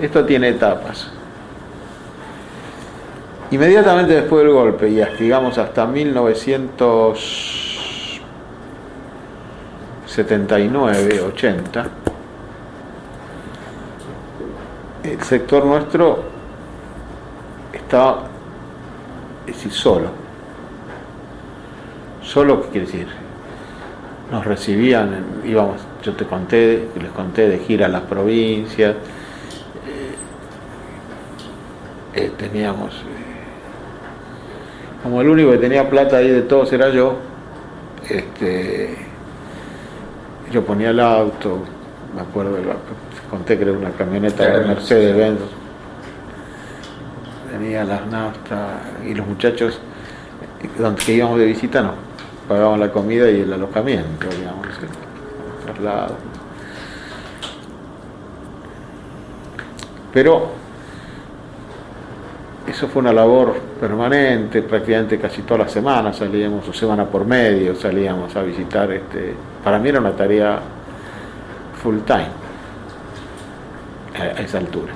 Esto tiene etapas. Inmediatamente después del golpe, y digamos hasta 1979, 80, el sector nuestro estaba, es decir, solo. Solo, ¿qué quiere decir? Nos recibían, íbamos, les conté de gira a las provincias, teníamos, como el único que tenía plata ahí de todos era yo, yo ponía el auto, me acuerdo, conté que era una camioneta de Mercedes-Benz, tenía las naftas, y los muchachos que íbamos de visita no, pagaban la comida y el alojamiento, digamos, el traslado. Pero eso fue una labor permanente, prácticamente casi todas las semanas salíamos, o semana por medio, salíamos a visitar. Para mí era una tarea full time a esa altura.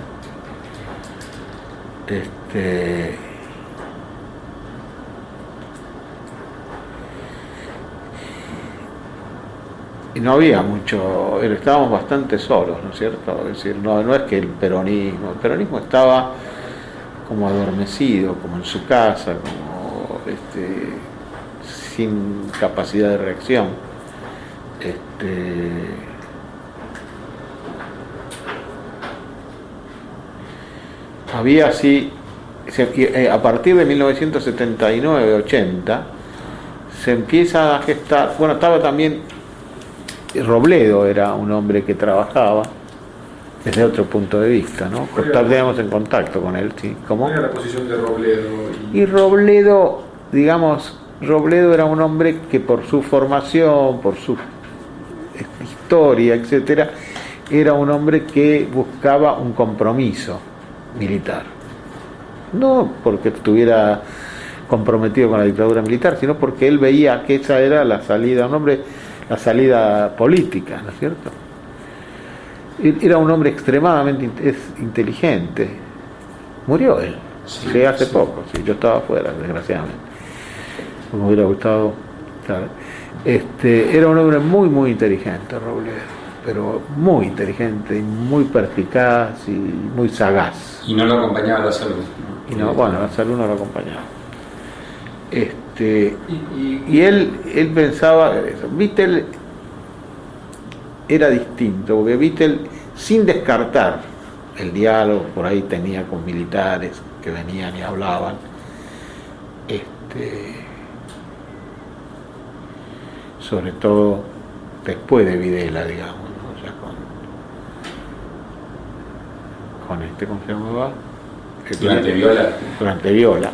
Y no había mucho, estábamos bastante solos, ¿no es cierto? Es decir, no es que el peronismo estaba como adormecido, como en su casa, como sin capacidad de reacción. Había así, a partir de 1979-80, se empieza a gestar, bueno, estaba también Robledo, era un hombre que trabajaba desde otro punto de vista, ¿no? Estábamos en contacto con él, ¿sí? ¿Cómo? ¿Cuál era la posición de Robledo? Y Robledo, digamos, Robledo era un hombre que por su formación, por su historia, etcétera, era un hombre que buscaba un compromiso militar. No porque estuviera comprometido con la dictadura militar, sino porque él veía que esa era la salida, la salida política, ¿no es cierto? Era un hombre extremadamente inteligente. Murió él, sí, hace poco, sí, yo estaba afuera, desgraciadamente. Me hubiera gustado, ¿sabes? Era un hombre muy, muy inteligente, Robledo, pero muy inteligente, y muy perspicaz y muy sagaz. Y no lo acompañaba la salud, ¿no? Y no, bueno, la salud no lo acompañaba. Y él pensaba eso. Vittel era distinto, porque Vittel, sin descartar el diálogo, por ahí tenía con militares que venían y hablaban, sobre todo después de Videla, digamos, ¿no? O sea, con ¿cómo se llamaba? Durante Viola. Durante Viola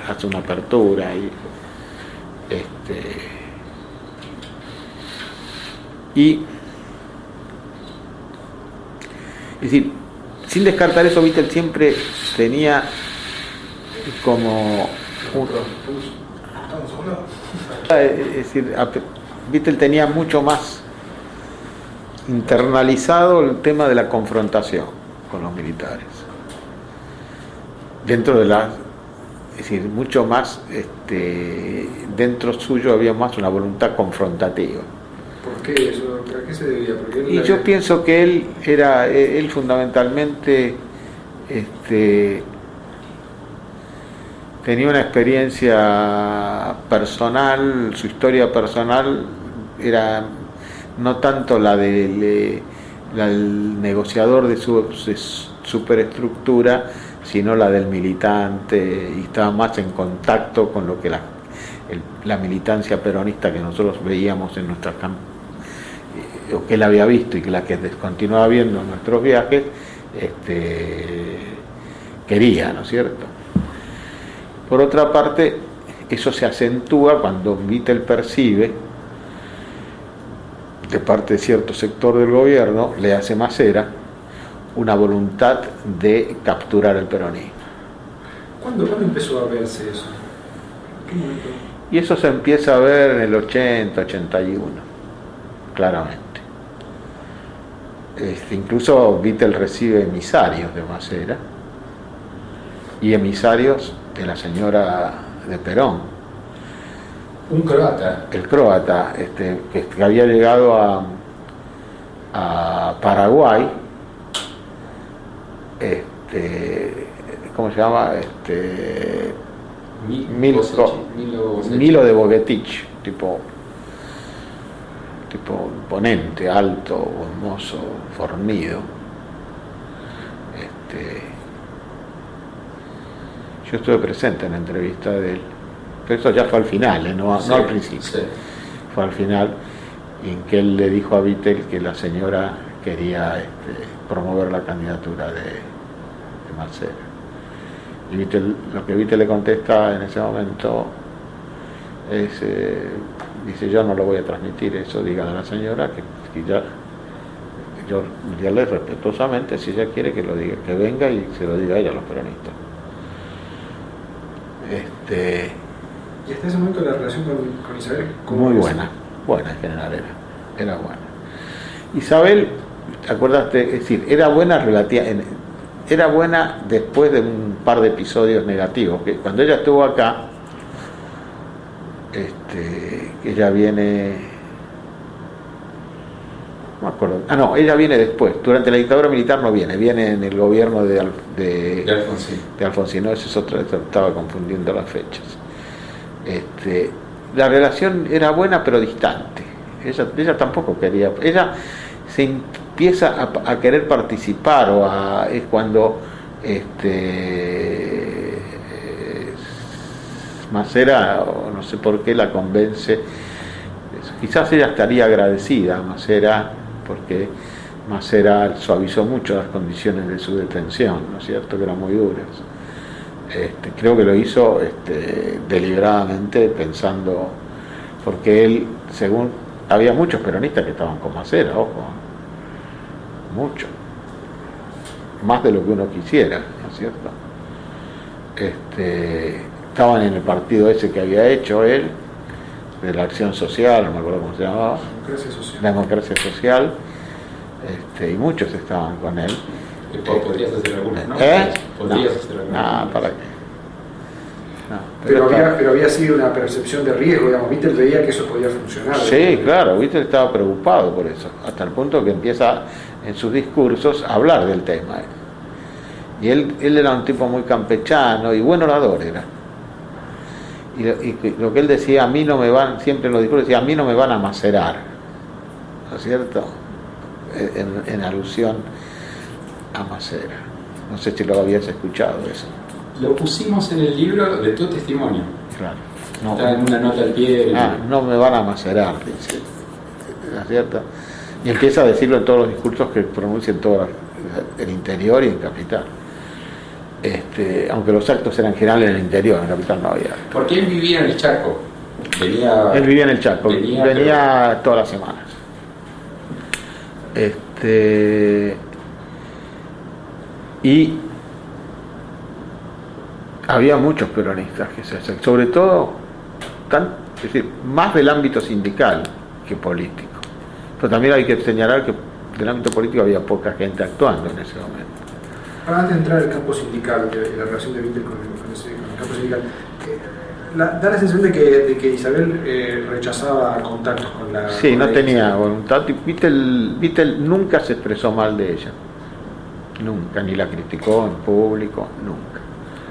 hace una apertura y es decir, sin descartar eso, Vittel siempre tenía como es decir, Vittel tenía mucho más internalizado el tema de la confrontación con los militares. Dentro de es decir, mucho más, dentro suyo había más una voluntad confrontativa. ¿Por qué eso? ¿A qué se debía? Y yo pienso que él fundamentalmente, tenía una experiencia personal, su historia personal era no tanto la del negociador de su superestructura, sino la del militante, y estaba más en contacto con lo que la militancia peronista que nosotros veíamos en nuestras o que él había visto y que la que continuaba viendo en nuestros viajes, quería, ¿no es cierto? Por otra parte, eso se acentúa cuando Vittel percibe, de parte de cierto sector del gobierno, le hace Macera, una voluntad de capturar el peronismo. ¿Cuándo empezó a verse eso? ¿En qué momento? Y eso se empieza a ver en el 80, 81, claramente. Incluso Vittel recibe emisarios de Masera y emisarios de la señora de Perón. Un croata. El croata, que había llegado a Paraguay, ¿cómo se llama? Milo de Bogetich, tipo imponente, alto, hermoso, fornido. Yo estuve presente en la entrevista de él, pero eso ya fue al final, no al principio. Sí. Fue al final, en que él le dijo a Vittel que la señora quería promover la candidatura de Masera. Y lo que Vittel le contesta en ese momento es, dice: yo no lo voy a transmitir eso, dígale a la señora que ya, yo dígale respetuosamente, si ella quiere que lo diga, que venga y se lo diga a ella, a los peronistas. Y hasta ese momento la relación con Isabel, muy buena en general era buena. Isabel, acuérdate, es decir, era buena después de un par de episodios negativos, que cuando ella estuvo acá, que ella viene, no me acuerdo, ella viene después, durante la dictadura militar no viene en el gobierno de Alfonsín, no, ese es otro, estaba confundiendo las fechas. La relación era buena pero distante, ella tampoco quería, ella se empieza a querer participar, es cuando Masera, no sé por qué, la convence. Quizás ella estaría agradecida a Masera, porque Masera suavizó mucho las condiciones de su detención, ¿no es cierto?, que eran muy duras. Creo que lo hizo deliberadamente, pensando, porque él, según, había muchos peronistas que estaban con Masera, ojo, mucho, más de lo que uno quisiera, ¿no es cierto? Estaban en el partido ese que había hecho él, de la Acción Social, no me acuerdo cómo se llamaba, Democracia Social, y muchos estaban con él. ¿Podrías hacer alguna? ¿No? ¿Podrías hacer alguna? No, ¿para qué? No, pero había sido una percepción de riesgo, digamos. Vittel veía que eso podía funcionar. Sí, claro, Vittel estaba preocupado por eso, hasta el punto que empieza en sus discursos a hablar del tema. Y él era un tipo muy campechano y buen orador era. Y lo que él decía, a mí no me van, siempre en los discursos decía, a mí no me van a macerar, ¿no es cierto? En alusión a Masera. No sé si lo habías escuchado eso. Lo pusimos en el libro de tu testimonio. Claro. No, está en una nota al pie. No me van a macerar, dice. ¿No es cierto? Y empieza a decirlo en todos los discursos que pronuncia en todo el interior y en Capital. Aunque los actos eran generales en el interior, en Capital no había. Porque él vivía en el Chaco. Él vivía en el Chaco, venía todas las semanas. Y había muchos peronistas que se hacen, sobre todo, es decir, más del ámbito sindical que político. Pero también hay que señalar que del ámbito político había poca gente actuando en ese momento. Ahora, antes de entrar al campo sindical, la relación de Vittel con el campo sindical, da la sensación de que Isabel rechazaba contactos con la... Sí, no tenía voluntad. Vittel nunca se expresó mal de ella. Nunca, ni la criticó en público, nunca.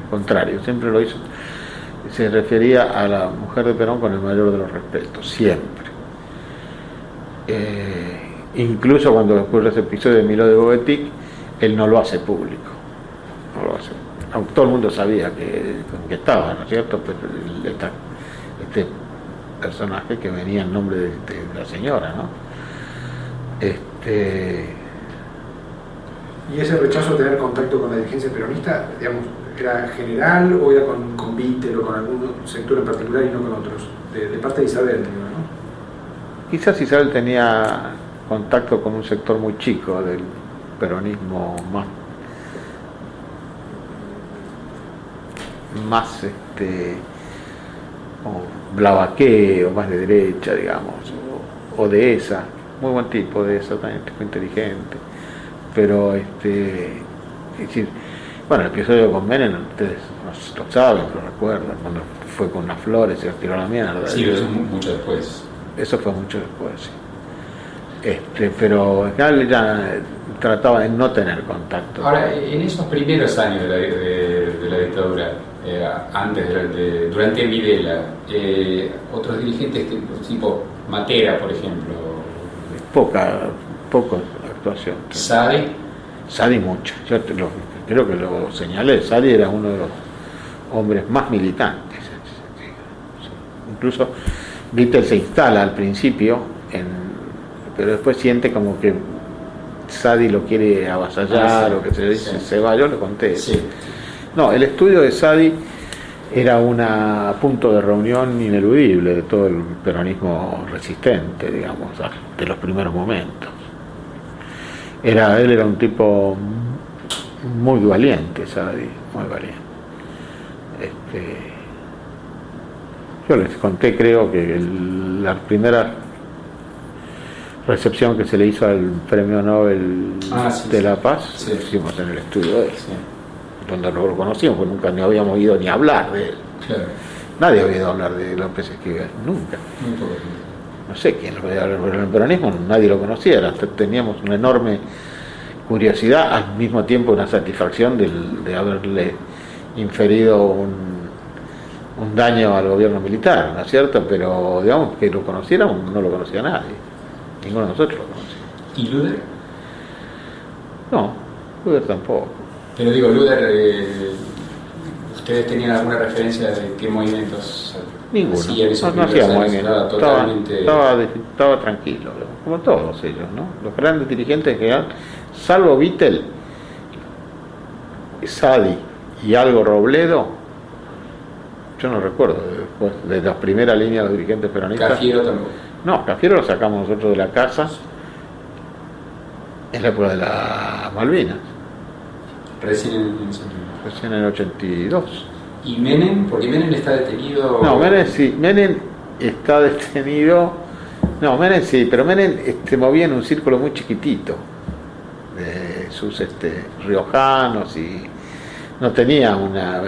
Al contrario, siempre lo hizo. Se refería a la mujer de Perón con el mayor de los respetos, siempre. Incluso cuando ocurre ese episodio de Milo de Bovetich, él no lo hace público. No lo hace. Aunque todo el mundo sabía que estaba, ¿no es cierto? Pero este personaje que venía en nombre de la señora, ¿no? ¿Y ese rechazo a tener contacto con la dirigencia peronista, digamos, era general o era con Vittel o con algún sector en particular y no con otros? De parte de Isabel, ¿no? Quizás Isabel tenía contacto con un sector muy chico del peronismo, más Blavaqué, o más de derecha, digamos, o de esa, muy buen tipo de esa, también tipo inteligente. pero es decir, bueno, el episodio con Menem, ustedes lo saben, lo recuerdan, cuando fue con las flores y los tiró a la mierda. Sí, pero eso mucho después. Eso fue mucho después, sí. Pero en general ya trataba de no tener contacto. Ahora, en esos primeros años de la dictadura, durante Videla, otros dirigentes tipo Matera, por ejemplo. Poca actuación. Sadi mucho. Creo que lo señalé. Sadi era uno de los hombres más militantes. Incluso Vittel se instala al principio, pero después siente como que Sadi lo quiere avasallar, o que se le dice se va. Yo le conté. Sí. No, el estudio de Sadi era un punto de reunión ineludible de todo el peronismo resistente, digamos, de los primeros momentos. Él era un tipo muy valiente, Sadi, muy valiente. Yo les conté, creo que la primera recepción que se le hizo al Premio Nobel de la Paz, lo hicimos en el estudio de él. Sí. Donde no lo conocíamos, porque nunca ni habíamos oído ni hablar de él. Claro. Nadie había oído hablar de López Esquivel, nunca. No sé quién lo podía hablar, pero en el peronismo nadie lo conocía, teníamos una enorme curiosidad, al mismo tiempo una satisfacción de haberle inferido un daño al gobierno militar, ¿no es cierto? Pero digamos que lo conociéramos, no lo conocía nadie, ninguno de nosotros lo conocía. ¿Y Luder? No, Luder tampoco. Pero digo, Luder, ¿ustedes tenían alguna referencia de qué movimientos? Ninguno, no hacía movimiento, estaba tranquilo, como todos ellos, ¿no? Los grandes dirigentes en general, salvo Vittel, Sadi y algo Robledo, yo no recuerdo después de la primera línea de los dirigentes peronistas. Cafiero tampoco. No, Cafiero lo sacamos nosotros de la casa en la época de las Malvinas. Recién en el 82. ¿Y Menem? Porque Menem está detenido. No, Menem sí, Menem está detenido. No, Menem sí, pero Menem se movía en un círculo muy chiquitito de sus riojanos y no tenía una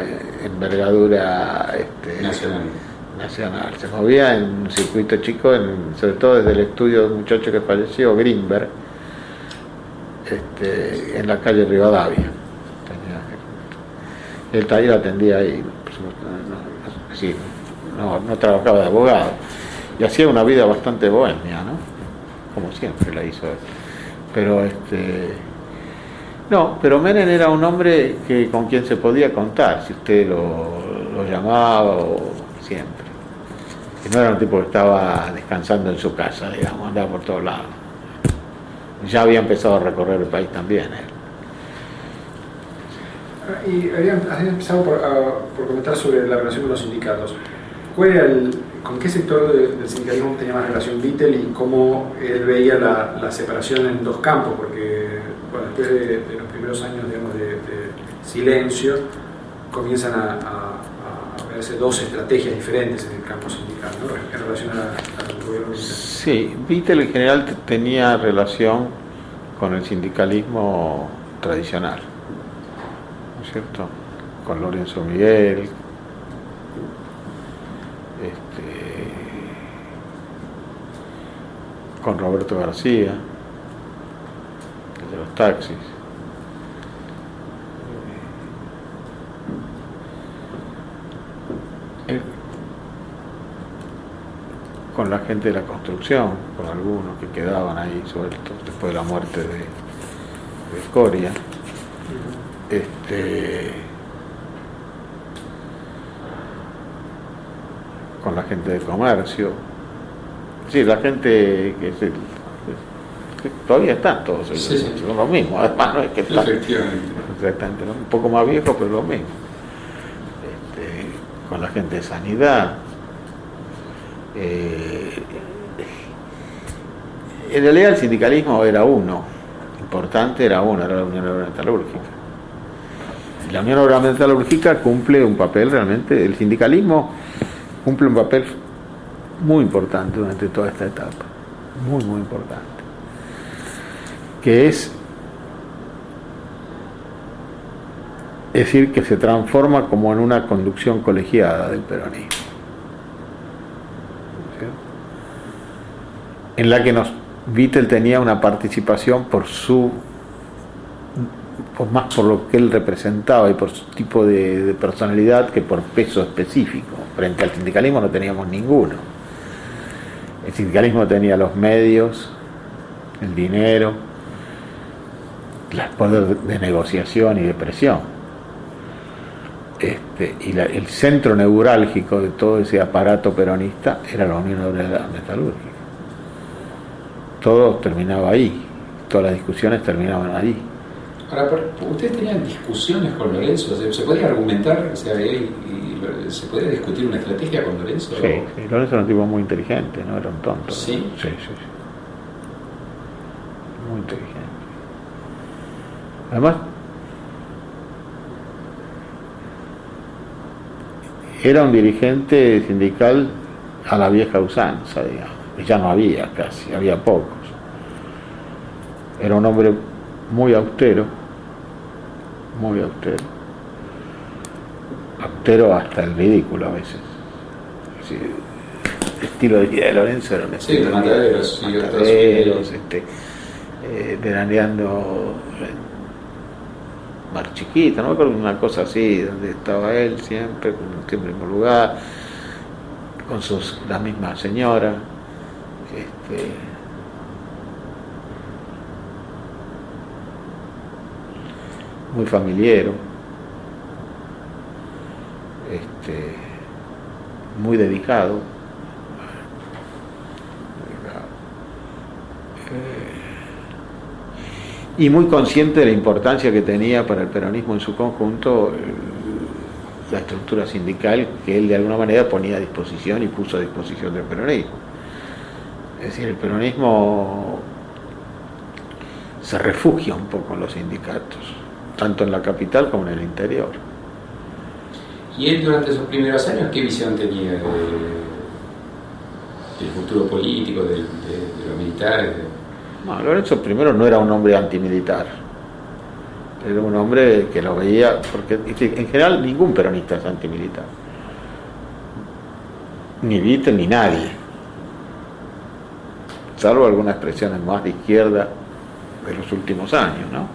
envergadura nacional. Se movía en un circuito chico, sobre todo desde el estudio de un muchacho que falleció, Grimberg, en la calle Rivadavia. Él también atendía ahí, por supuesto, no trabajaba de abogado y hacía una vida bastante bohemia, ¿no? Como siempre la hizo él. Pero pero Menem era un hombre con quien se podía contar si usted lo llamaba o siempre. Y no era un tipo que estaba descansando en su casa, digamos, andaba por todos lados. Ya había empezado a recorrer el país también él. Y habían empezado por comentar sobre la relación con los sindicatos. ¿Con qué sector del sindicalismo tenía más relación Vittel y cómo él veía la separación en dos campos? Porque después de los primeros años, digamos, de silencio, comienzan a verse dos estrategias diferentes en el campo sindical, ¿no? En relación al gobierno militar. Sí, Vittel en general tenía relación con el sindicalismo tradicional, ¿no es cierto? Con Lorenzo Miguel, con Roberto García, el de los taxis, con la gente de la construcción, con algunos que quedaban ahí sueltos después de la muerte de Scoria. Con la gente de comercio, sí, la gente que todavía están todos ellos, sí. Son los mismos, además no es que están exactamente, un poco más viejos, pero lo mismo. Con la gente de sanidad, en realidad el sindicalismo era importante, era la Unión Obrera Metalúrgica. La Unión Obrera Metalúrgica cumple un papel realmente, el sindicalismo cumple un papel muy importante durante toda esta etapa, muy importante, que es Es decir, que se transforma como en una conducción colegiada del peronismo, ¿sí? En la que Vittel tenía una participación más por lo que él representaba y por su tipo de personalidad que por peso específico. Frente al sindicalismo no teníamos ninguno. El sindicalismo tenía los medios, el dinero, el poder de negociación y de presión. El centro neurálgico de todo ese aparato peronista era la Unión Obrera Metalúrgica. Todo terminaba ahí, todas las discusiones terminaban allí. Ahora, ¿ustedes tenían discusiones con Lorenzo? ¿Se podía argumentar, se podía discutir una estrategia con Lorenzo? Sí, Lorenzo era un tipo muy inteligente, no era un tonto. ¿Sí? Sí. Muy inteligente. Además, era un dirigente sindical a la vieja usanza, digamos. Ya no había casi, había pocos. Era un hombre muy austero hasta el ridículo a veces. Sí, el estilo de vida de Lorenzo era un estilo de mataderos, veraneando en Mar Chiquita, no me acuerdo, una cosa así, donde estaba él siempre en el mismo lugar, con la misma señora. Muy familiero, muy dedicado, y muy consciente de la importancia que tenía para el peronismo en su conjunto la estructura sindical que él de alguna manera ponía a disposición y puso a disposición del peronismo. Es decir, el peronismo se refugia un poco en los sindicatos, tanto en la capital como en el interior. ¿Y él durante esos primeros años qué visión tenía del futuro político, de los militares? No, Lorenzo primero no era un hombre antimilitar, era un hombre que lo veía, porque en general ningún peronista es antimilitar, ni Vittel ni nadie, salvo algunas expresiones más de izquierda de los últimos años, ¿no?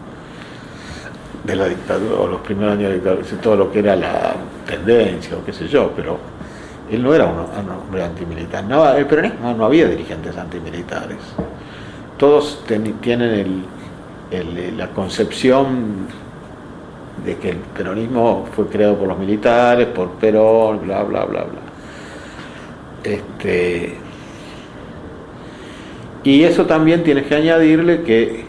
De la dictadura, o los primeros años de la dictadura, todo lo que era la tendencia o qué sé yo, pero él no era un hombre antimilitar. No, el peronismo no había dirigentes antimilitares. Todos tienen la concepción de que el peronismo fue creado por los militares, por Perón, bla, bla, bla, bla. Y eso también tienes que añadirle que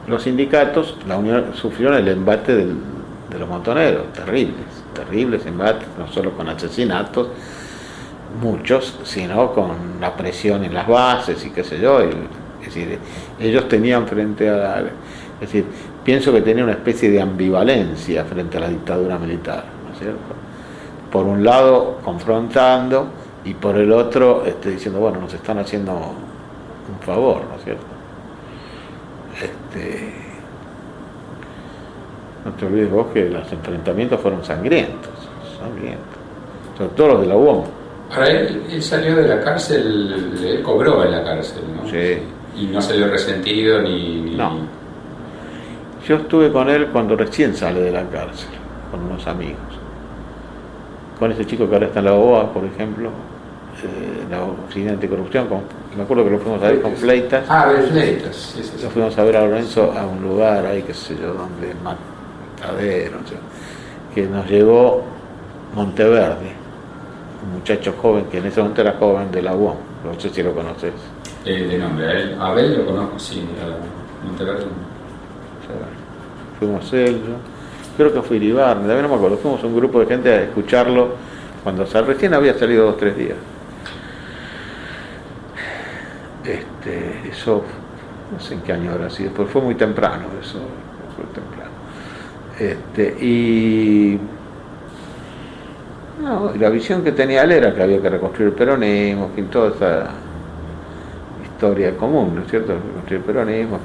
los sindicatos, la Unión, sufrieron el embate de los montoneros, terribles embates, no solo con asesinatos, muchos, sino con la presión en las bases y qué sé yo. Es decir, ellos tenían frente a es decir, pienso que tenían una especie de ambivalencia frente a la dictadura militar, ¿no es cierto? Por un lado confrontando y por el otro diciendo, bueno, nos están haciendo un favor, ¿no es cierto? No te olvides vos que los enfrentamientos fueron sangrientos, sobre todo los de la UOM. Ahora él salió de la cárcel, él cobró en la cárcel, ¿no? Sí. Y no salió resentido ni... No. Yo estuve con él cuando recién sale de la cárcel, con unos amigos. Con ese chico que ahora está en la OA, por ejemplo, la Oficina Anticorrupción, me acuerdo que lo fuimos a ver con Fleitas. Fleitas, sí. Lo fuimos a ver a Lorenzo a un lugar ahí, qué sé yo, donde Matadero, o sea, que nos llevó Monteverde, un muchacho joven, que en ese momento era joven de la UOM, no sé si lo conoces. De nombre, a Abel lo conozco, sí, a Monteverde. Fuimos él, yo creo que fue Iribarne, también no me acuerdo, fuimos un grupo de gente a escucharlo cuando recién había salido 2 o 3 días. Eso no sé en qué año habrá sido, pero fue muy temprano eso, fue temprano. Y la visión que tenía él era que había que reconstruir el peronismo, en fin, toda esa historia común, ¿no es cierto? Reconstruir el peronismo.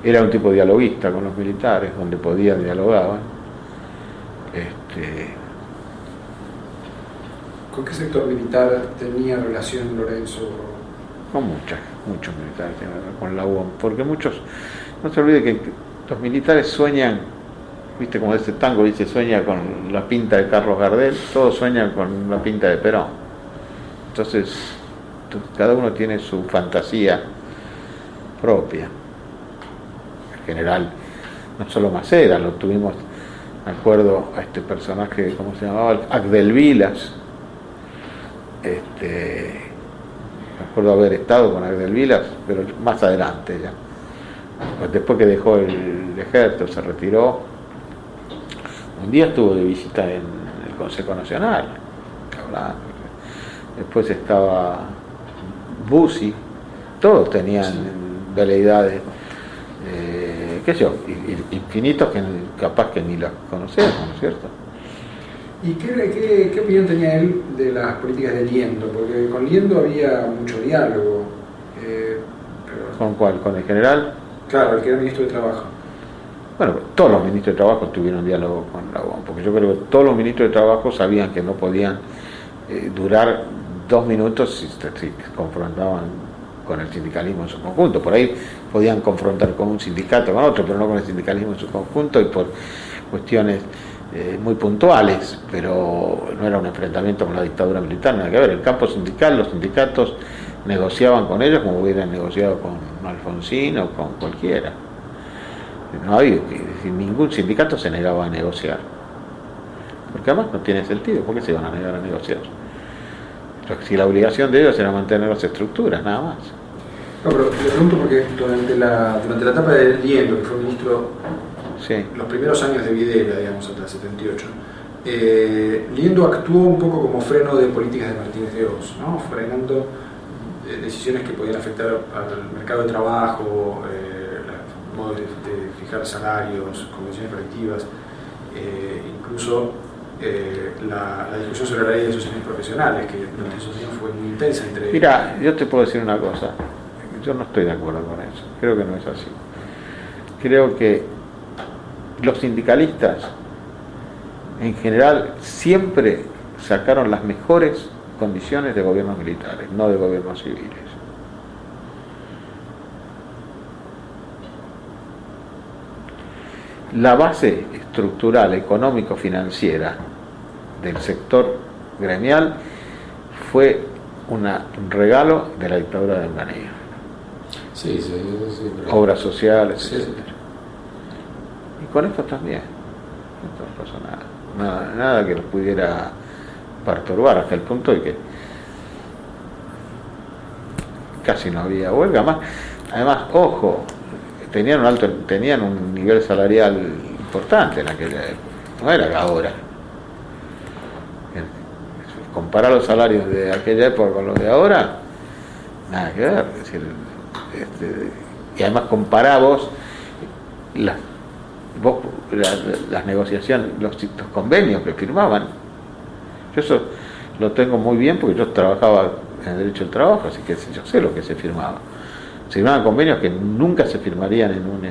Era un tipo dialoguista con los militares, donde podían dialogaban. ¿Con qué sector militar tenía relación Lorenzo? Con muchos militares tienen relación con la UOM, porque muchos, no se olvide que los militares sueñan, viste como ese tango dice, sueña con la pinta de Carlos Gardel, todos sueñan con la pinta de Perón. Entonces, cada uno tiene su fantasía propia. En general, no solo Macera, lo tuvimos, me acuerdo a este personaje, ¿cómo se llamaba? Agdel Vilas. Me acuerdo haber estado con Agdel Vilas, pero más adelante ya. Después que dejó el ejército, se retiró. Un día estuvo de visita en el Consejo Nacional, hablando. Después estaba Bussi, todos tenían veleidades, qué sé yo, infinitos que capaz que ni las conocemos, ¿no es cierto? ¿Y qué opinión tenía él de las políticas de Liendo? Porque con Liendo había mucho diálogo. ¿Con cuál? ¿Con el general? Claro, el que era ministro de Trabajo. Bueno, todos los ministros de Trabajo tuvieron diálogo con la UOM, porque yo creo que todos los ministros de Trabajo sabían que no podían durar 2 minutos si confrontaban con el sindicalismo en su conjunto. Por ahí podían confrontar con un sindicato, con otro, pero no con el sindicalismo en su conjunto y por cuestiones muy puntuales, pero no era un enfrentamiento con la dictadura militar, nada que ver. El campo sindical, los sindicatos negociaban con ellos como hubieran negociado con Alfonsín o con cualquiera. No había, ningún sindicato se negaba a negociar, porque además no tiene sentido. ¿Por qué se iban a negar a negociar? Si la obligación de ellos era mantener las estructuras, nada más. No, pero le pregunto porque durante la etapa de Liendo, que fue ministro, sí, los primeros años de Videla, digamos, hasta el 78, Liendo actuó un poco como freno de políticas de Martínez de Oz, ¿no? Frenando decisiones que podían afectar al mercado de trabajo, modos de fijar salarios, convenciones colectivas, incluso la discusión sobre la ley de asociaciones profesionales, que durante esos años fue muy intensa entre... Mira, yo te puedo decir una cosa, yo no estoy de acuerdo con eso, creo que no es así. Creo que los sindicalistas en general siempre sacaron las mejores condiciones de gobiernos militares, no de gobiernos civiles. La base estructural, económico-financiera del sector gremial fue un regalo de la dictadura de Onganía. Sí, pero... Obras sociales, sí, etc. Y con esto también. Esto no pasó nada que los pudiera perturbar, hasta el punto de que casi no había huelga. Además, ojo, tenían un nivel salarial importante en aquella época, no era ahora. Comparar los salarios de aquella época con los de ahora, nada que ver. Es decir, y además comparamos las negociaciones, los convenios que firmaban. Yo eso lo tengo muy bien porque yo trabajaba en el derecho del trabajo, así que yo sé lo que se firmaba. Se firmaban convenios que nunca se firmarían en un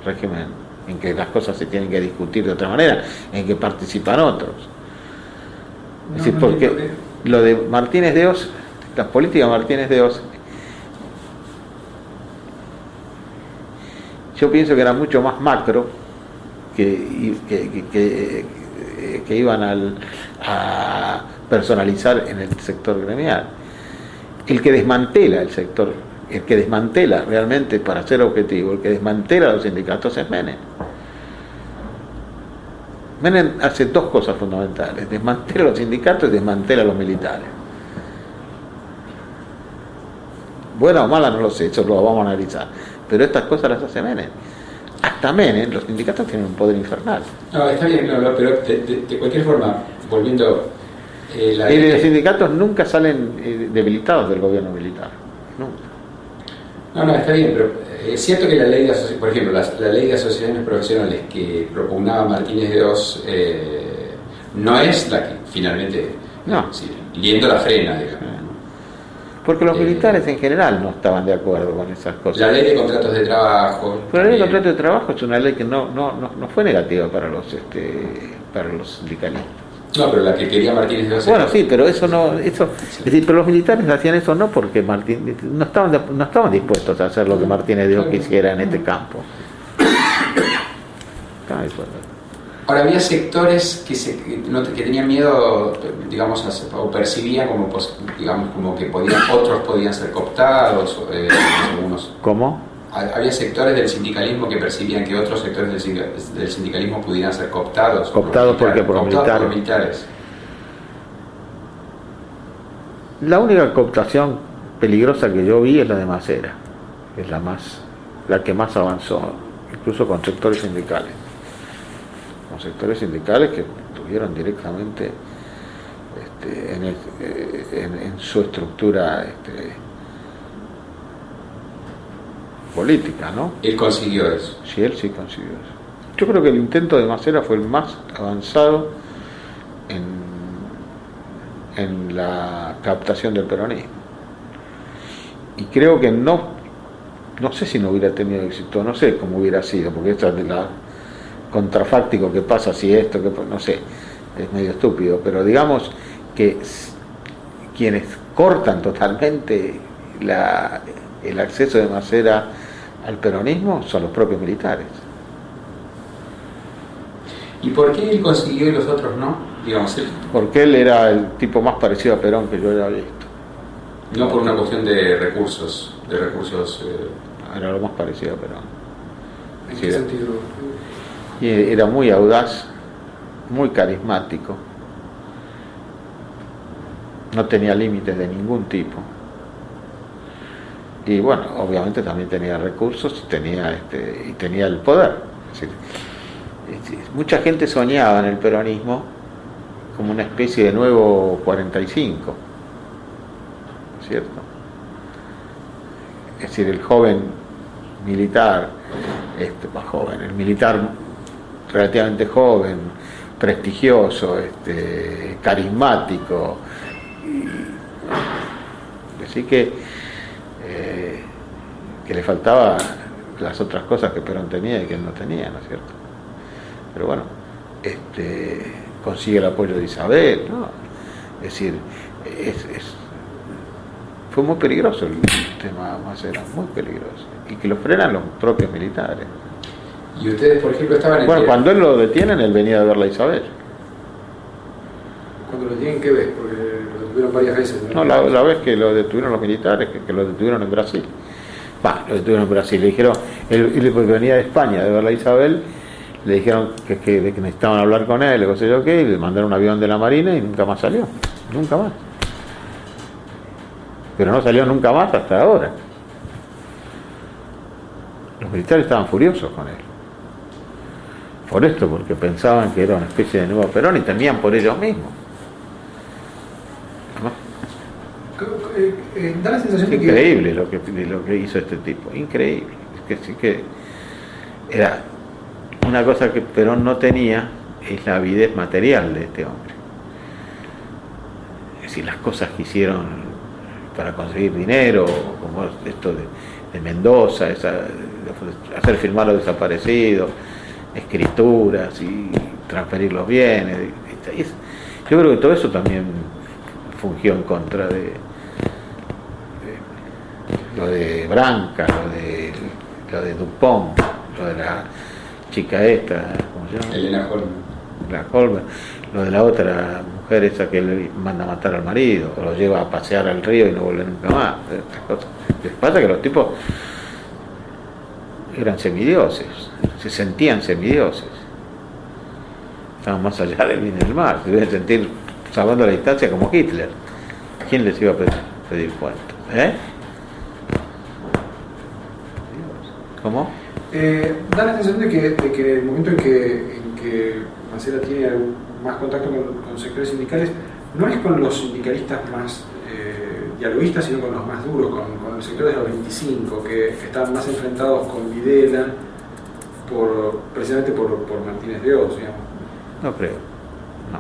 régimen en que las cosas se tienen que discutir de otra manera, en que participan otros. Es decir, porque lo de Martínez de Oz, las políticas de Martínez de Oz, yo pienso que era mucho más macro, que iban a personalizar en el sector gremial. El que desmantela el sector, el que desmantela realmente, para ser objetivo, el que desmantela los sindicatos es Menem. Menem hace 2 cosas fundamentales: desmantela los sindicatos y desmantela a los militares. Buena o mala no lo sé, eso lo vamos a analizar, pero estas cosas las hace Menem. Hasta Menem, los sindicatos tienen un poder infernal. No, está bien, pero de cualquier forma, volviendo... y los sindicatos nunca salen debilitados del gobierno militar, nunca. No, está bien, pero es cierto que la ley de asociaciones, por ejemplo, la ley de asociaciones profesionales que propugnaba Martínez de Oz no es la que finalmente, no. Liendo la frena, digamos. Porque los militares en general no estaban de acuerdo con esas cosas. La ley de contratos de trabajo. Pero la ley de contratos de trabajo es una ley que no fue negativa para los sindicalistas. No, pero la que quería Martínez de Oce. Bueno, sí, pero eso no, es decir, pero los militares hacían eso no porque Martínez no estaban dispuestos a hacer lo que Martínez de Oz quisiera en este campo. Estaban dispuestos. Ahora, había sectores que tenían miedo, digamos, o percibían como, digamos, como que otros podían ser cooptados, algunos. ¿Cómo? Había sectores del sindicalismo que percibían que otros sectores del sindicalismo pudieran ser cooptados. ¿Cooptados por qué? Por militares. La única cooptación peligrosa que yo vi es la de Macera, es la que más avanzó, incluso con sectores sindicales. Con sectores sindicales que estuvieron directamente en su estructura política, ¿no? Él consiguió eso. Sí, él sí consiguió eso. Yo creo que el intento de Macera fue el más avanzado en la captación del peronismo. Y creo que no sé si no hubiera tenido éxito, no sé cómo hubiera sido, porque esto es de la contrafáctico que pasa si esto, que no sé, es medio estúpido, pero digamos que quienes cortan totalmente el acceso de Macera al peronismo son los propios militares. ¿Y por qué él consiguió y los otros no? Digamos, Porque él era el tipo más parecido a Perón que yo había visto. No por una cuestión de recursos. Era lo más parecido a Perón. ¿En qué sentido? Y era muy audaz, muy carismático, no tenía límites de ningún tipo. Y bueno, obviamente también tenía recursos y tenía el poder. Es decir, mucha gente soñaba en el peronismo como una especie de nuevo 45, ¿cierto? Es decir, el joven militar, el militar relativamente joven, prestigioso, carismático, así que le faltaba las otras cosas que Perón tenía y que él no tenía, ¿no es cierto? Pero bueno, consigue el apoyo de Isabel, ¿no? Es decir, fue muy peligroso el tema Macera, muy peligroso, y que lo frenan los propios militares. Y ustedes, por ejemplo, estaban en... Bueno, cuando él lo detienen, él venía a verla a Isabel. Cuando lo tienen, ¿qué ves? Porque lo detuvieron varias veces. No, la vez que lo detuvieron los militares, que lo detuvieron en Brasil. Lo detuvieron en Brasil. Le dijeron, él venía de España de verla a Isabel, le dijeron que necesitaban hablar con él, o sé yo qué, y le mandaron un avión de la Marina y nunca más salió. Nunca más. Pero no salió nunca más hasta ahora. Los militares estaban furiosos con él. Por esto, porque pensaban que era una especie de nuevo Perón y temían por ellos mismos. ¿No? Da la sensación de que... Increíble lo que hizo este tipo, increíble. Es que sí que era una cosa que Perón no tenía, es la avidez material de este hombre. Es decir, las cosas que hicieron para conseguir dinero, como esto de Mendoza, hacer firmar a los desaparecidos, escrituras y transferir los bienes. Yo creo que todo eso también fungió en contra de lo de Branca, lo de Dupont, lo de la chica esta, ¿cómo se llama? Elena Holmes, lo de la otra mujer esa que le manda a matar al marido, o lo lleva a pasear al río y no vuelve nunca más. Estas cosas. Les pasa que los tipos eran semidioses, se sentían semidioses, estaban más allá del bien y del mal, se deben sentir salvando la distancia como Hitler. ¿Quién les iba a pedir cuentas? ¿Cómo? Da la sensación de que en el momento en que Macera tiene más contacto con sectores sindicales, no es con los sindicalistas más dialoguistas, sino con los más duros, con el sector de los 25, que estaban más enfrentados con Videla, precisamente por Martínez de Oz, digamos. No creo. No.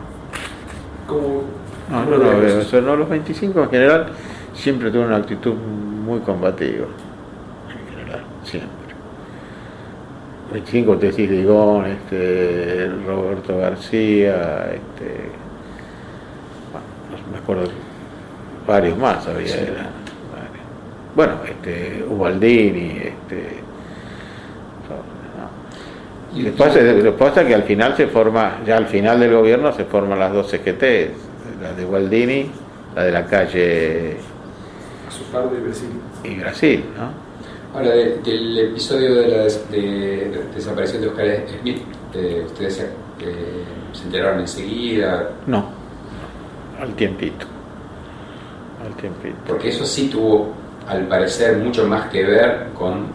¿Cómo? No veo eso. No, los 25 en general siempre tuvo una actitud muy combativa, en general, siempre. 25 Tesis Ligón, Roberto García, bueno, no me acuerdo, varios más había, Sí. Bueno, Ubaldini, Y después pasa que al final se forma, ya al final del gobierno se forman las dos CGT, la de Ubaldini, la de la calle Azucardo y Brasil. y Brasil, ¿no? Ahora, del episodio de la desaparición de Oscar Smith, ¿ustedes se enteraron enseguida? No, al tiempito. Porque eso sí tuvo, al parecer, mucho más que ver con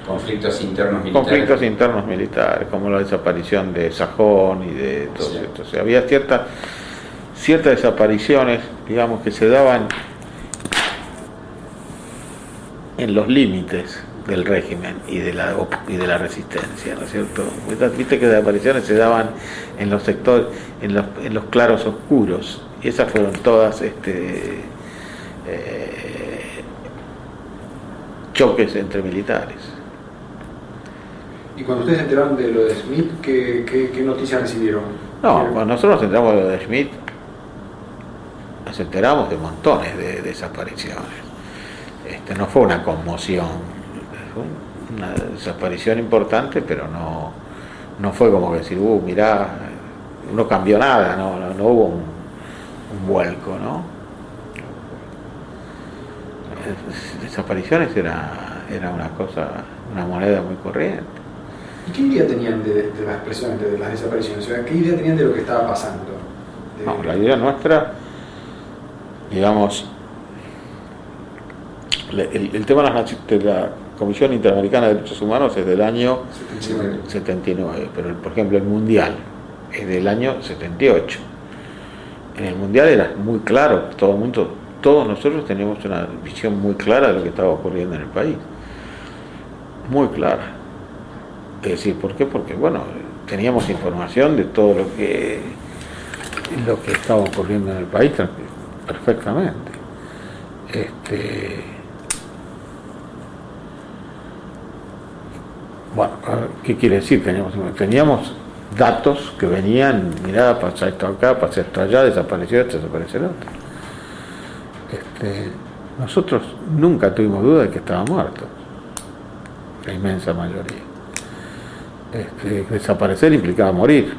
conflictos internos militares. Conflictos internos militares, como la desaparición de Sajón y de todo Sí. esto. O sea, había ciertas desapariciones, digamos, que se daban en los límites del régimen y de la resistencia, ¿no es cierto? Viste que las desapariciones se daban en los sectores, en los claros oscuros, y esas fueron todas choques entre militares. Y cuando ustedes se enteraron de lo de Smith, ¿qué noticias recibieron? No, cuando nosotros nos enteramos de lo de Schmidt, nos enteramos de montones de desapariciones. No fue una conmoción, fue una desaparición importante, pero no fue como que decir, mirá, no cambió nada, no hubo un vuelco, ¿no? Desapariciones era una cosa, una moneda muy corriente. ¿Y qué idea tenían de las expresiones, de las desapariciones? O sea, ¿qué idea tenían de lo que estaba pasando? No, la idea nuestra, digamos, el tema de la Comisión Interamericana de Derechos Humanos es del año 79, pero por ejemplo el Mundial es del año 78. En el Mundial era muy claro, todos nosotros teníamos una visión muy clara de lo que estaba ocurriendo en el país, muy clara. Es decir, ¿por qué? Porque bueno, teníamos información de todo lo que estaba ocurriendo en el país perfectamente. Bueno, ¿qué quiere decir? Teníamos datos que venían, mirá, pasa esto acá, pasa esto allá, desapareció esto, desapareció el otro. Nosotros nunca tuvimos duda de que estaba muerto, la inmensa mayoría. Desaparecer implicaba morir.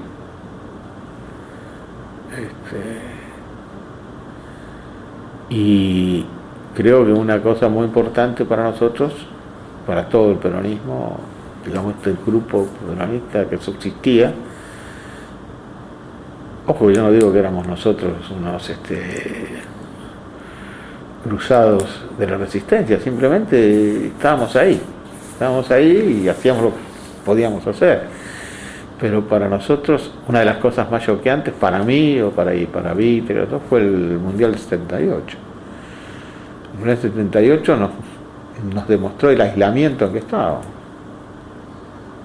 Y creo que una cosa muy importante para nosotros, para todo el peronismo, digamos, este grupo peronista que subsistía, ojo, yo no digo que éramos nosotros unos cruzados de la resistencia, simplemente estábamos ahí y hacíamos lo que podíamos hacer. Pero para nosotros, una de las cosas más choqueantes, para mí o para Víctor, fue el Mundial del 78. El Mundial del 78 nos demostró el aislamiento en que estábamos,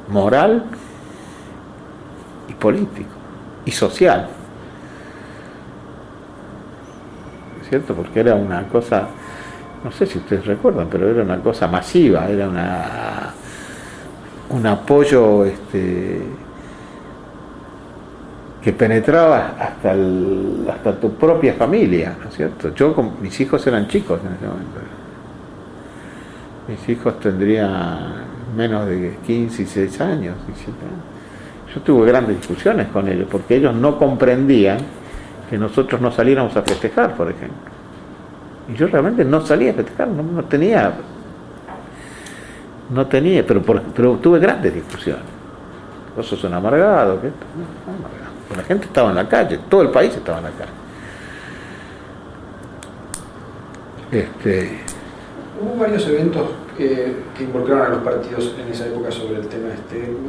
moral y político y social, ¿cierto? Porque era una cosa, no sé si ustedes recuerdan, pero era una cosa masiva, era un apoyo que penetraba hasta tu propia familia, ¿no es cierto? Mis hijos eran chicos en ese momento. Mis hijos tendrían menos de 15 y 16 años, 17 años. Yo tuve grandes discusiones con ellos porque ellos no comprendían que nosotros no saliéramos a festejar, por ejemplo. Y yo realmente no salía a festejar, no tenía, pero tuve grandes discusiones. Vos sos un amargado, ¿qué? No, amargado. La gente estaba en la calle, todo el país estaba en la calle. Hubo varios eventos que involucraron a los partidos en esa época sobre el tema.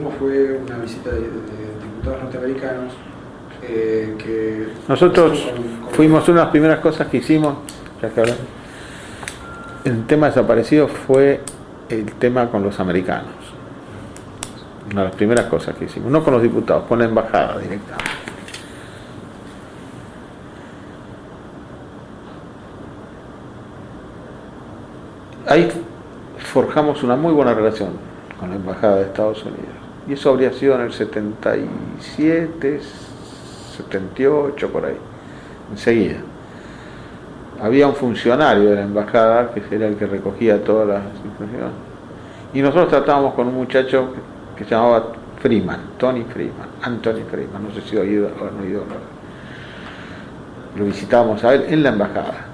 Uno fue una visita de diputados norteamericanos que... Nosotros fuimos, una de las primeras cosas que hicimos, ya que hablamos, el tema desaparecido fue el tema con los americanos. Una de las primeras cosas que hicimos, no con los diputados, con la embajada directamente. ahí forjamos una muy buena relación con la Embajada de Estados Unidos. Y eso habría sido en el 77, 78, por ahí, enseguida. Había un funcionario de la embajada que era el que recogía todas las informaciones. Y nosotros tratábamos con un muchacho que se llamaba Anthony Freeman, no sé si han oído hablar. Lo visitábamos a él en la embajada.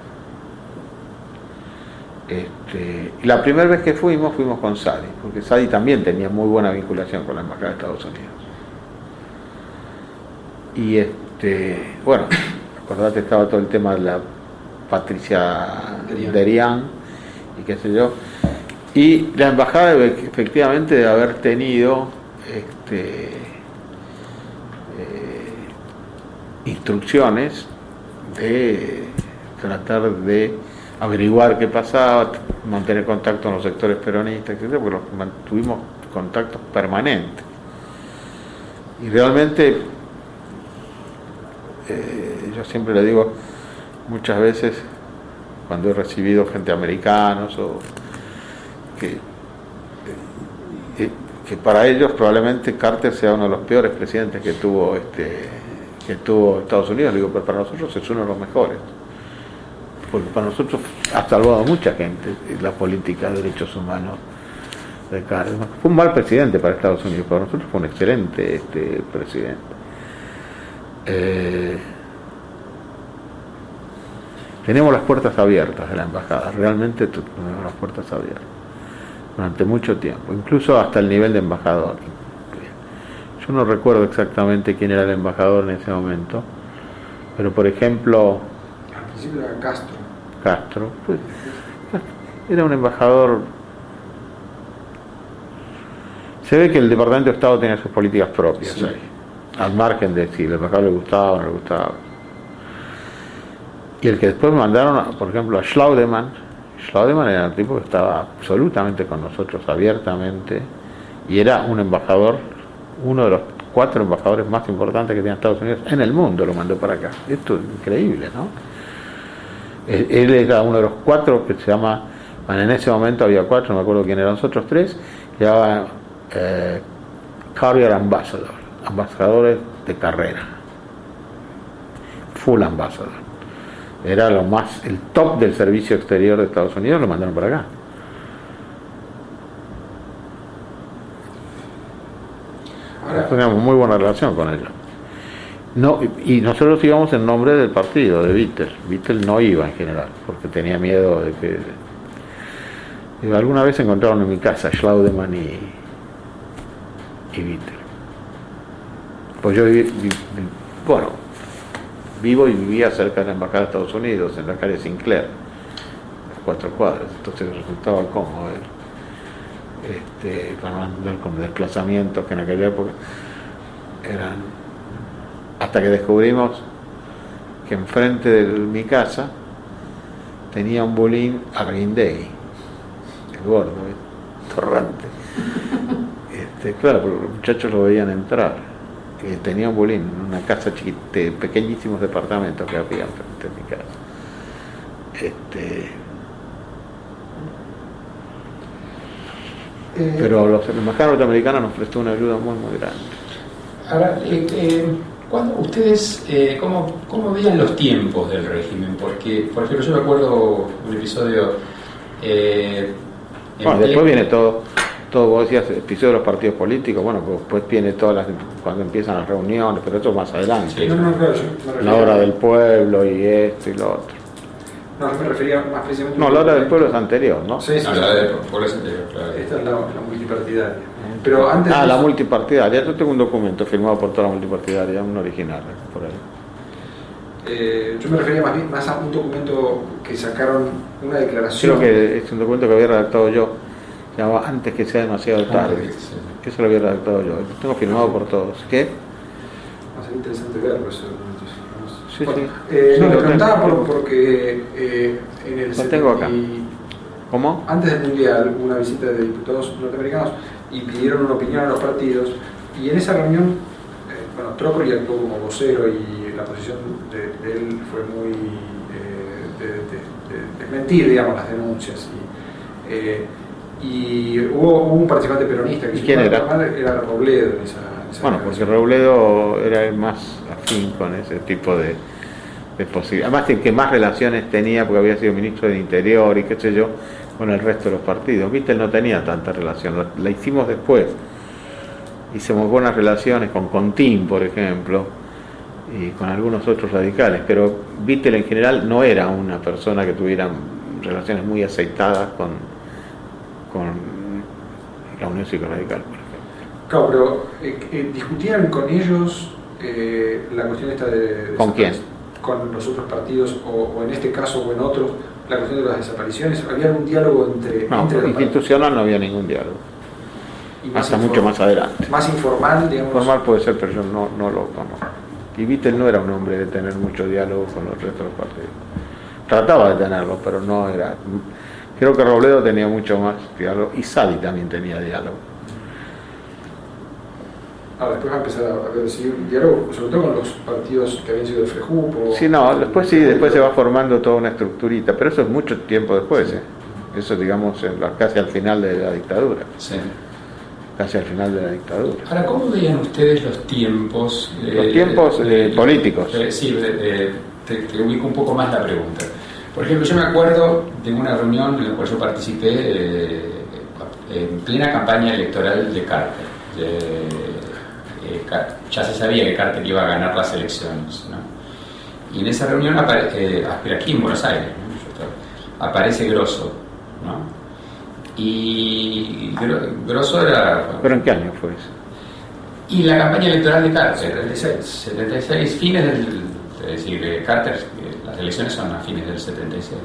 Y la primera vez que fuimos con Sadi, porque Sadi también tenía muy buena vinculación con la embajada de Estados Unidos. Y bueno, acordate, estaba todo el tema de la Patricia Derian y qué sé yo. Y la embajada efectivamente de haber tenido instrucciones de tratar de averiguar qué pasaba, mantener contacto con los sectores peronistas, etc., porque mantuvimos contactos permanentes. Y realmente, yo siempre le digo, muchas veces, cuando he recibido gente americanos, o que para ellos probablemente Carter sea uno de los peores presidentes que tuvo Estados Unidos, digo, pero para nosotros es uno de los mejores. Porque para nosotros ha salvado a mucha gente la política de derechos humanos de Carter. Fue un mal presidente para Estados Unidos, para nosotros fue un excelente presidente. Tenemos las puertas abiertas de la embajada, realmente tenemos las puertas abiertas durante mucho tiempo, incluso hasta el nivel de embajador. Yo no recuerdo exactamente quién era el embajador en ese momento, pero por ejemplo, al principio era Castro, pues, era un embajador. Se ve que el Departamento de Estado tenía sus políticas propias, sí, ahí, al margen de si el embajador le gustaba o no le gustaba. Y el que después mandaron, por ejemplo, a Schlaudemann era un tipo que estaba absolutamente con nosotros abiertamente, y era un embajador, uno de los 4 embajadores más importantes que tiene Estados Unidos en el mundo, lo mandó para acá. Esto es increíble, ¿no? Él era uno de los 4 que se llama, bueno, en ese momento había 4, no me acuerdo quién eran los otros 3, que llamaban Career Ambassador, embajadores de carrera, Full Ambassador. Era el top del servicio exterior de Estados Unidos, lo mandaron para acá. Ahora teníamos muy buena relación con ellos. No, y nosotros íbamos en nombre del partido, de Vittel. Vittel no iba en general, porque tenía miedo de que... Alguna vez se encontraron en mi casa Schlaudemann y Vittel. Pues yo vivo y vivía cerca de la embajada de Estados Unidos, en la calle Sinclair, 4 cuadras, entonces resultaba cómodo para andar con desplazamientos que en aquella época eran, hasta que descubrimos que enfrente de mi casa tenía un bulín a Green Day, el gordo, torrante. Claro, porque los muchachos lo veían entrar. Tenía un bulín, una casa chiquita, pequeñísimos departamentos que había enfrente de mi casa. Pero la embajada norteamericana nos prestó una ayuda muy, muy grande. Ahora, ¿cuándo ustedes cómo veían los tiempos del régimen? Porque, por ejemplo, yo recuerdo un episodio... bueno, después viene todo, vos decías, episodio de los partidos políticos, bueno, pues después viene cuando empiezan las reuniones, pero eso más adelante. Sí, no, claro, la hora del pueblo y esto y lo otro. No, yo me refería más precisamente... No, la hora del pueblo es anterior, ¿no? Sí, sí. No, la del pueblo es anterior, claro. Esta es la multipartidaria. Pero antes la multipartidaria. Yo tengo un documento firmado por toda la multipartidaria, un original, por ahí. Yo me refería más a un documento que sacaron, una declaración. Creo que es un documento que había redactado yo, se llama Antes que sea demasiado tarde. Sí. Que eso lo había redactado yo. Lo tengo firmado por todos. ¿Qué? Va a ser interesante verlo eso. Sí, bueno, sí. no, te preguntaba porque en el... Lo tengo acá. ¿Cómo? Antes del Mundial hubo una visita de diputados norteamericanos y pidieron una opinión a los partidos, y en esa reunión, Trócoli actuó como vocero y la posición de él fue muy desmentir, digamos, las denuncias Y hubo un participante peronista que ¿Quién era? Era Robledo en esa Bueno, porque Robledo era el más afín con ese tipo de posibilidades. Además, el que más relaciones tenía, porque había sido ministro del Interior y qué sé yo, con el resto de los partidos. Vittel no tenía tanta relación, la hicimos después. Hicimos buenas relaciones con Contín, por ejemplo, y con algunos otros radicales, pero Vittel en general no era una persona que tuviera relaciones muy aceitadas con la Unión Cívica Radical, por ejemplo. Claro, pero ¿discutían con ellos la cuestión esta de... ¿Con quién? Con los otros partidos, o en este caso o en otros, la cuestión de las desapariciones? ¿Había algún diálogo entre No, los institucional no había ningún diálogo. y Hasta mucho más adelante. Más informal, digamos? Informal puede ser, pero yo no lo conozco. Y Vittel no era un hombre de tener mucho diálogo con los restos de los partidos. Trataba de tenerlo, pero no era... Creo que Robledo tenía mucho más diálogo, y Sadi también tenía diálogo. Ahora, después va a empezar a decir diálogo, sobre todo con los partidos que habían sido de FREJUP. Sí, no, después se va formando toda una estructurita, pero eso es mucho tiempo después, ¿eh? Eso, digamos, casi al final de la dictadura. Sí. Casi al final de la dictadura. Ahora, ¿cómo veían ustedes los tiempos? Los tiempos políticos. Sí, te ubico un poco más la pregunta. Por ejemplo, yo me acuerdo de una reunión en la cual yo participé en plena campaña electoral de Carter. Ya se sabía que Carter iba a ganar las elecciones, ¿no? Y en esa reunión aquí en Buenos Aires, ¿no? Aparece Grosso, ¿no? Y Grosso era... ¿Pero en qué año fue eso? Y la campaña electoral de Carter, 76, fines del... Es decir, Carter, las elecciones son a fines del 76.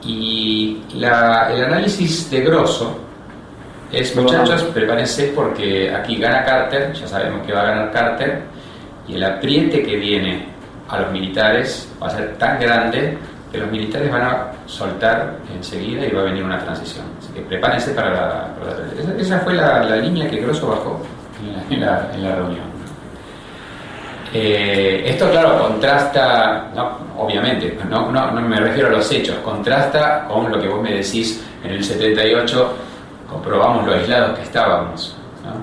Y el análisis de Grosso es, muchachos, prepárense porque aquí gana Carter, ya sabemos que va a ganar Carter, y el apriete que viene a los militares va a ser tan grande que los militares van a soltar enseguida y va a venir una transición. Así que prepárense para la transición. Esa fue la línea que Grosso bajó en la reunión. Esto, claro, contrasta, obviamente, no me refiero a los hechos, contrasta con lo que vos me decís en el 78, comprobamos lo aislados que estábamos, ¿no?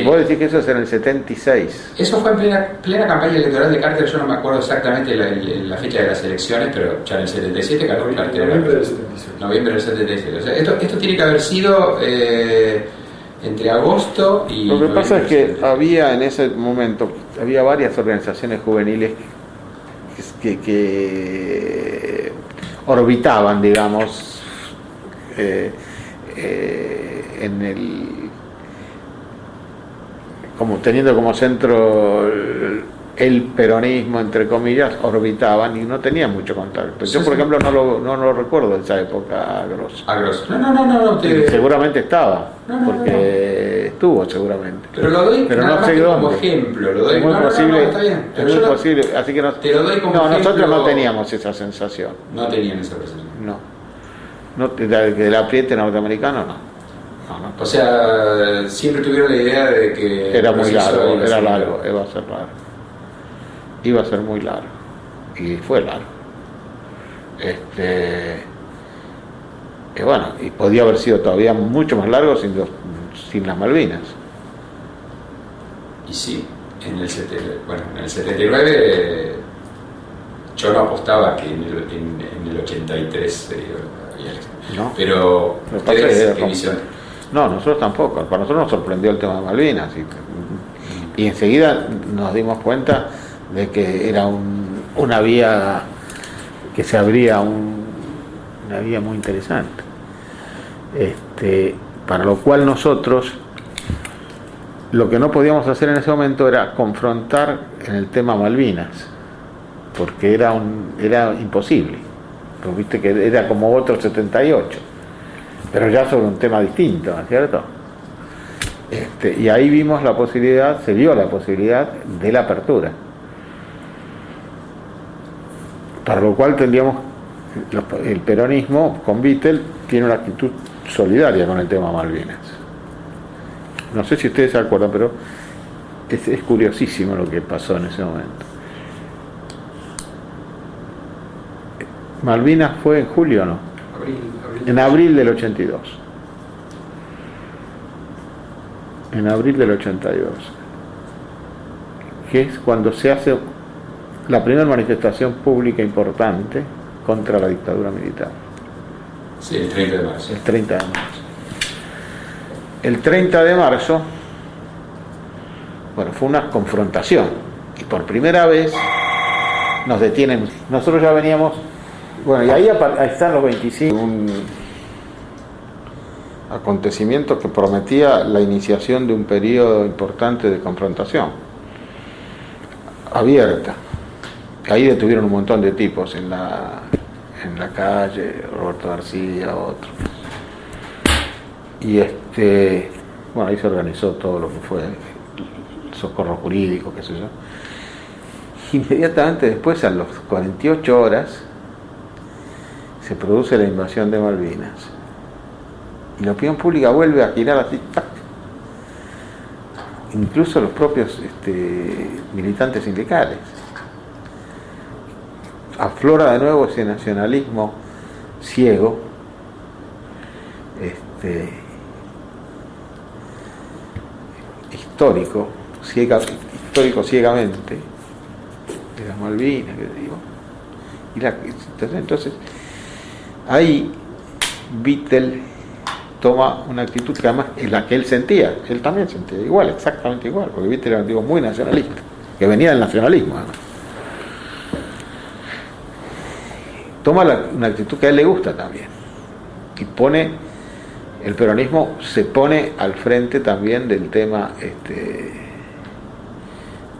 Vos decís que eso es en el 76. Eso fue en plena campaña electoral de Carter. Yo no me acuerdo exactamente la fecha de las elecciones, pero ya en el 77 Carter noviembre del 76. Noviembre del 77. O sea, esto tiene que haber sido entre agosto y... Lo que pasa es que había en ese momento, había varias organizaciones juveniles que orbitaban, digamos, en el... como teniendo como centro el peronismo, entre comillas, orbitaban y no tenían mucho contacto. Yo, por ejemplo, no lo recuerdo de esa época, Grosso. A Grosso. No. Seguramente estaba, porque estuvo seguramente. Pero lo doy no sé como dónde. ejemplo. Lo doy. Es muy posible. Está bien. Es muy posible. Así que te lo doy como ejemplo. Nosotros no teníamos esa sensación. No tenían esa sensación. No, del apriete norteamericano, no. O sea, siempre tuvieron la idea de que... Era muy largo, era largo, iba a ser largo. Iba a ser muy largo. Y fue largo. Y bueno, y podía haber sido todavía mucho más largo sin las Malvinas. Y sí, en el 79 yo no apostaba que en el 83 sería... No. Pero ustedes, ¿qué visión? No, nosotros tampoco. Para nosotros nos sorprendió el tema de Malvinas. Y enseguida nos dimos cuenta de que era una vía que se abría, una vía muy interesante. Para lo cual nosotros lo que no podíamos hacer en ese momento era confrontar en el tema Malvinas, porque era imposible. Pues viste que era como otro 78, pero ya sobre un tema distinto, ¿no es cierto? Y ahí vimos se vio la posibilidad de la apertura, para lo cual el peronismo con Vittel tiene una actitud solidaria con el tema Malvinas. No sé si ustedes se acuerdan, pero es curiosísimo lo que pasó en ese momento. Malvinas fue en julio, ¿no? En abril del 82. En abril del 82. Que es cuando se hace la primera manifestación pública importante contra la dictadura militar. Sí, el 30 de marzo. El 30 de marzo. El 30 de marzo, bueno, fue una confrontación. Y por primera vez nos detienen. Nosotros ya veníamos, bueno, y ahí están los 25. Un acontecimiento que prometía la iniciación de un periodo importante de confrontación abierta. Ahí detuvieron un montón de tipos en la calle, Roberto García, otros. Y bueno, ahí se organizó todo lo que fue el socorro jurídico, qué sé yo. Inmediatamente después, a las 48 horas, se produce la invasión de Malvinas. Y la opinión pública vuelve a girar así, ¡tac! Incluso los propios militantes sindicales. Aflora de nuevo ese nacionalismo ciego, histórico ciegamente, de las Malvinas, que digo. Entonces, ahí Vittel toma una actitud que además es la que él sentía. Él también sentía igual, exactamente igual, porque Vittel era un tipo muy nacionalista, que venía del nacionalismo además. Toma una actitud que a él le gusta también, y el peronismo se pone al frente también del tema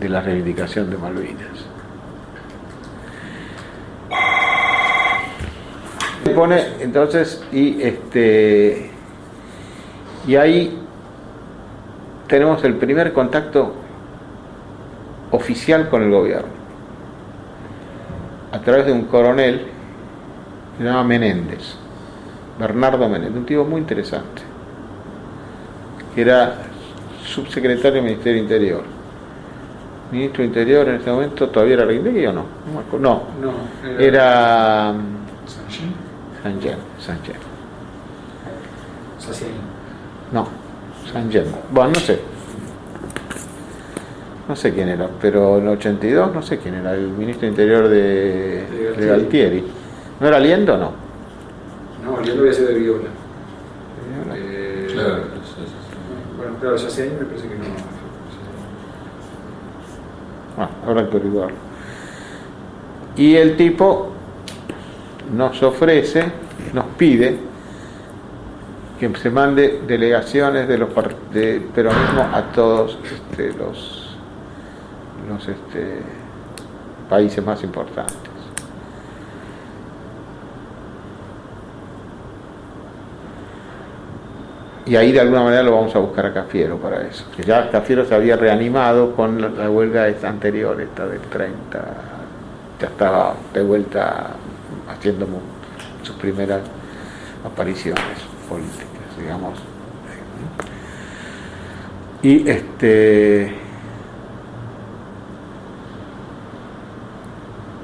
de la reivindicación de Malvinas. Se pone entonces, y ahí tenemos el primer contacto oficial con el gobierno, a través de un coronel se llama Menéndez, Bernardo Menéndez, un tipo muy interesante, que era subsecretario del Ministerio del Interior. Ministro del Interior en ese momento todavía era Reguindegui o no? No me acuerdo. No, era Sánchez. No, Sánchez. Bueno, no sé quién era, pero en el 82 no sé quién era, el ministro del Interior de Galtieri. ¿No era Liendo o no? No, Liendo había sido de Viola. Claro. Bueno, claro, ya hace años me parece que no. Bueno, habrá que averiguarlo. Y el tipo nos ofrece, nos pide que se mande delegaciones de peronismo a todos los países más importantes. Y ahí de alguna manera lo vamos a buscar a Cafiero para eso. Que ya Cafiero se había reanimado con la huelga anterior, esta del 30. Ya estaba de vuelta haciendo sus primeras apariciones políticas, digamos. Y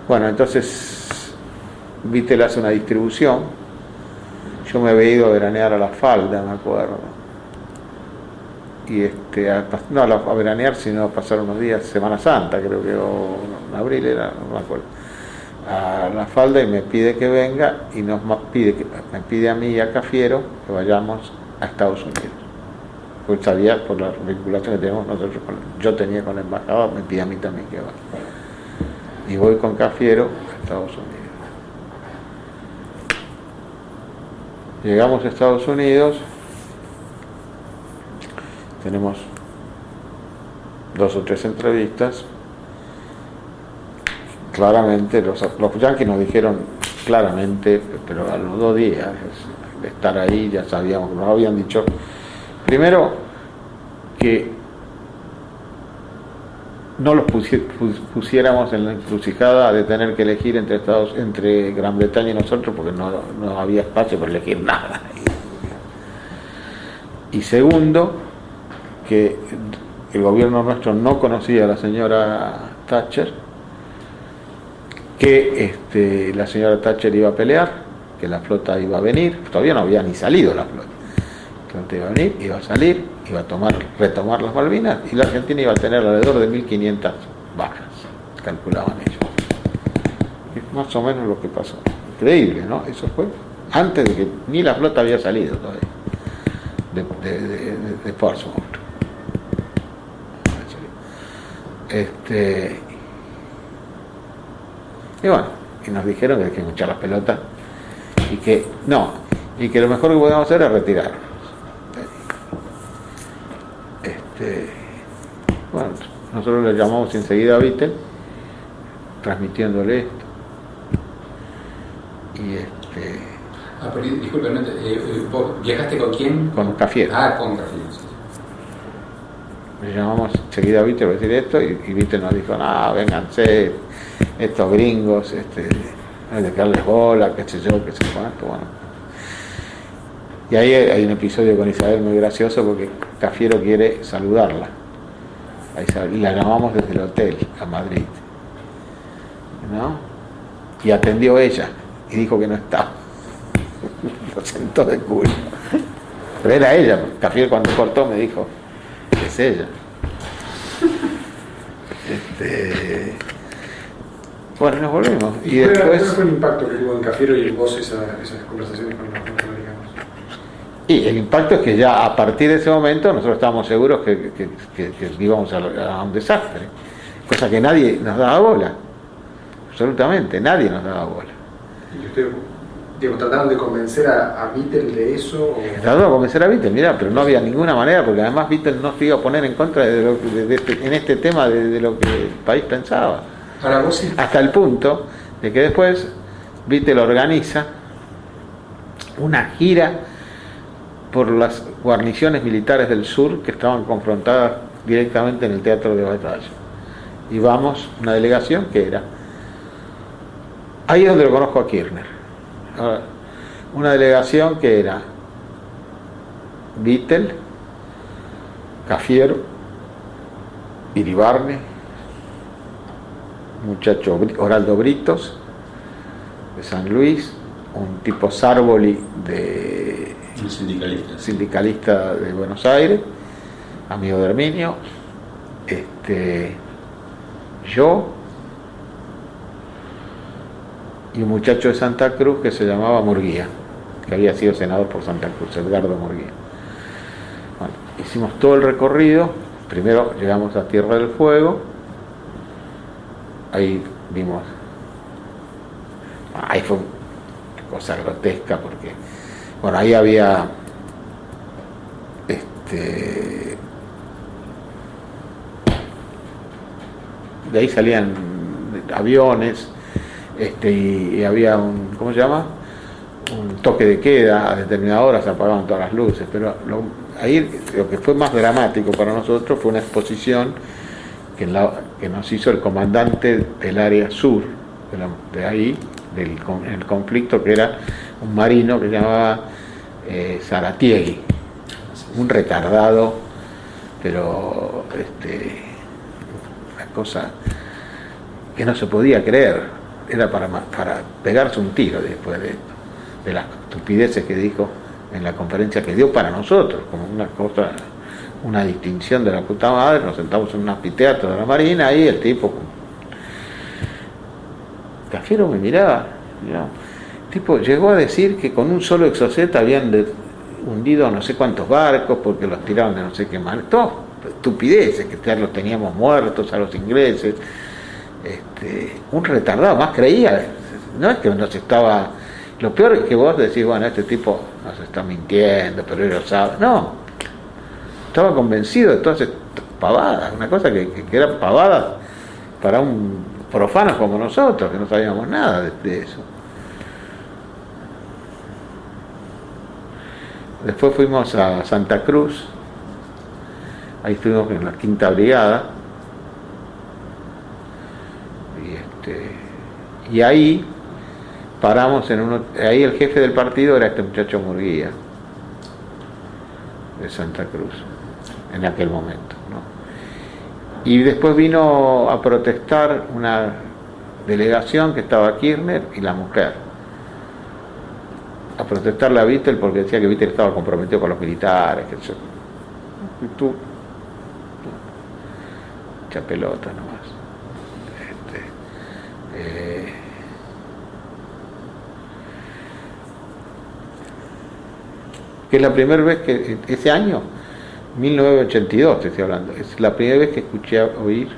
bueno, entonces Vittel hace una distribución. Yo me había ido a veranear a La Falda, me acuerdo. Y no a veranear, sino a pasar unos días, Semana Santa, creo que, o en abril era, no me acuerdo. A La Falda, y me pide que venga, y me pide a mí y a Cafiero que vayamos a Estados Unidos. Pues sabía, por la vinculación que tenemos nosotros, yo tenía con el embajador, me pide a mí también que vaya. Y voy con Cafiero a Estados Unidos. Llegamos a Estados Unidos, tenemos 2 o 3 entrevistas. Claramente los yanquis nos dijeron claramente, pero a los 2 días de estar ahí ya sabíamos, nos habían dicho primero que no los pusiéramos en la encrucijada de tener que elegir entre Gran Bretaña y nosotros, porque no había espacio para elegir nada. Y segundo, que el gobierno nuestro no conocía a la señora Thatcher que la señora Thatcher iba a pelear, que la flota iba a venir, todavía no había ni salido la flota iba a venir, iba a salir, iba a retomar las Malvinas, y la Argentina iba a tener alrededor de 1.500 bajas, calculaban ellos. Es más o menos lo que pasó. Increíble, ¿no? Eso fue antes de que ni la flota había salido todavía de Portsmouth. Y bueno, y nos dijeron que hay que echar las pelotas y que lo mejor que podíamos hacer es retirarnos. Bueno, nosotros le llamamos enseguida a Vittel, transmitiéndole esto. Y pero disculpe, ¿vos viajaste con quién? Con Cafiero. Con Cafiero, sí. Le llamamos enseguida a Vittel para decir esto, y Vittel nos dijo, no, vénganse, estos gringos, hay que darles bola, qué sé yo, qué sé cuánto, bueno. Y ahí hay un episodio con Isabel muy gracioso, porque Cafiero quiere saludarla a Isabel, y la llamamos desde el hotel a Madrid, ¿no? Y atendió ella y dijo que no estaba. Lo sentó de culo, pero era ella. Cafiero cuando cortó me dijo, es ella. Bueno, nos volvimos. Y después, ¿cuál fue el impacto que tuvo en Cafiero y en vos esas conversaciones con los norteamericanos? y el impacto es que ya a partir de ese momento nosotros estábamos seguros que íbamos a un desastre, cosa que nadie nos daba bola, absolutamente nadie nos daba bola. ¿Y ustedes, trataron de convencer a Vittel de eso? ¿O? Trataron de convencer a Vittel, mira, pero no había ninguna manera, porque además Vittel no se iba a poner en contra en este tema de lo que el país pensaba. Ahora vos sí. Hasta el punto de que después Vittel organiza una gira por las guarniciones militares del sur que estaban confrontadas directamente en el teatro de batalla. Y vamos, una delegación que era, ahí es donde lo conozco a Kirchner. Ahora, una delegación que era Vittel, Cafiero, Iribarne, muchacho Oraldo Britos de San Luis, un tipo Sárboli Un sindicalista de Buenos Aires, amigo de Herminio, yo y un muchacho de Santa Cruz que se llamaba Murguía, que había sido senador por Santa Cruz, Edgardo Murguía. Bueno, hicimos todo el recorrido. Primero llegamos a Tierra del Fuego, ahí vimos, ahí fue una cosa grotesca, porque bueno, ahí había de ahí salían aviones, y había un, ¿cómo se llama? Un toque de queda, a determinadas horas se apagaban todas las luces, pero ahí lo que fue más dramático para nosotros fue una exposición que nos hizo el comandante del área sur de ahí, el conflicto, que era un marino que se llamaba Zaratiegui, un retardado, pero una cosa que no se podía creer, era para pegarse un tiro después de esto, de las estupideces que dijo en la conferencia que dio para nosotros, como una cosa, una distinción de la puta madre. Nos sentamos en un anfiteatro de la Marina, ahí el tipo Cafiero me miraba, el tipo llegó a decir que con un solo Exocet habían hundido no sé cuántos barcos porque los tiraron de no sé qué manera, todas estupideces, que ya los teníamos muertos a los ingleses. Un retardado, más creía, no es que nos estaba, lo peor es que vos decís, bueno, este tipo nos está mintiendo, pero él lo sabe, no, estaba convencido de todas estas pavadas, una cosa que eran pavadas para un profano como nosotros, que no sabíamos nada de eso. Después fuimos a Santa Cruz, ahí estuvimos en la 5ª Brigada, y ahí paramos ahí el jefe del partido era este muchacho Murguía de Santa Cruz en aquel momento, ¿no? Y después vino a protestar delegación que estaba Kirchner y la mujer a protestarle a Vittel porque decía que Vittel estaba comprometido con los militares, que eso. Y tú, echa pelota nomás. Que es la primera vez que, ese año, 1982 te estoy hablando, es la primera vez que escuché oír